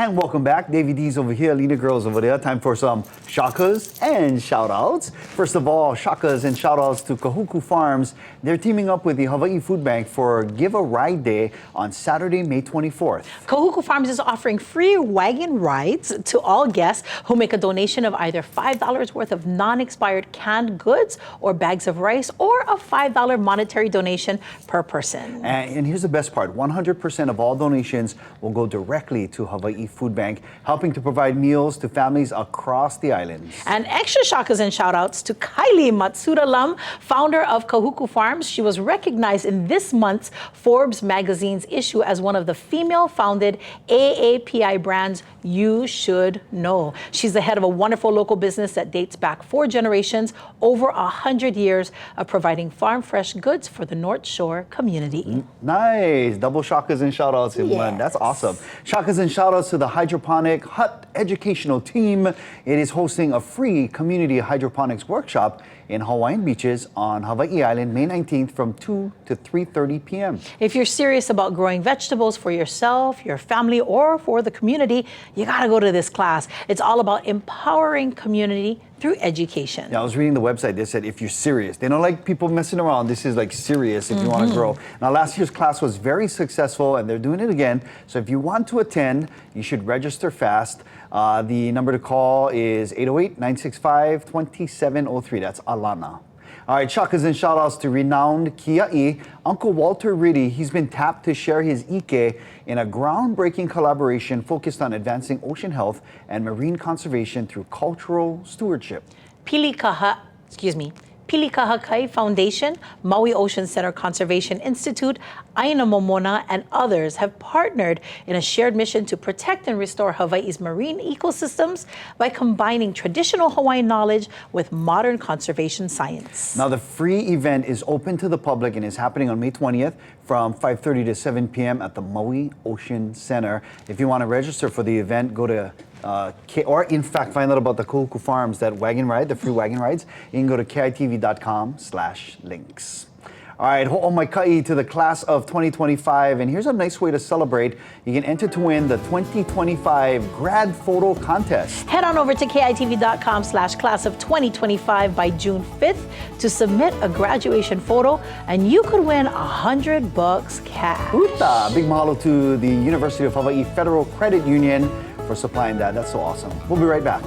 And welcome back. Davey D's over here, Lena Girls over there. Time for some Shakas and Shoutouts. First of all, Shakas and Shoutouts to Kahuku Farms. They're teaming up with the Hawaii Food Bank for Give a Ride Day on Saturday, May 24th. Kahuku Farms is offering free wagon rides to all guests who make a donation of either $5 worth of non-expired canned goods or bags of rice, or a $5 monetary donation per person. And here's the best part. 100% of all donations will go directly to Hawaii Food Bank, helping to provide meals to families across the islands. And extra Shakas and Shoutouts to Kylie Matsuda Lam, founder of Kahuku Farms. She was recognized in this month's Forbes magazine's issue as one of the female-founded AAPI brands you should know. She's the head of a wonderful local business that dates back 4 generations, over 100 years of providing farm fresh goods for the North Shore community. Nice. Double Shakas and Shoutouts in one. That's awesome. Shakas and Shoutouts to the Hydroponic Hut Educational Team. It is hosting a free community hydroponics workshop in Hawaiian Beaches on Hawaii Island, May 19th from 2 to 3:30 p.m. If you're serious about growing vegetables for yourself, your family, or for the community, you gotta go to this class. It's all about empowering community through education. Yeah, I was reading the website. They said if you're serious, they don't like people messing around. This is like serious if you want to grow. Now, last year's class was very successful and they're doing it again. So if you want to attend, you should register fast. The number to call is 808-965-2703. That's Alana. All right, Shakas and Shoutouts to renowned Kia'i, Uncle Walter Riddy. He's been tapped to share his ike in a groundbreaking collaboration focused on advancing ocean health and marine conservation through cultural stewardship. Pilikahakai Foundation, Maui Ocean Center Conservation Institute, Aina Momona, and others have partnered in a shared mission to protect and restore Hawaii's marine ecosystems by combining traditional Hawaiian knowledge with modern conservation science. Now, the free event is open to the public and is happening on May 20th from 5:30 to 7 p.m. at the Maui Ocean Center. If you want to register for the event, go to or in fact find out about the Kahuku Farms, that wagon ride, the free wagon rides. You can go to kitv.com/links. All right, ho'o mai kai to the class of 2025, and here's a nice way to celebrate. You can enter to win the 2025 grad photo contest. Head on over to kitv.com/class of 2025 by June 5th to submit a graduation photo, and you could win $100 cash. Uta! Big mahalo to the University of Hawaii Federal Credit Union for supplying that. That's so awesome. We'll be right back.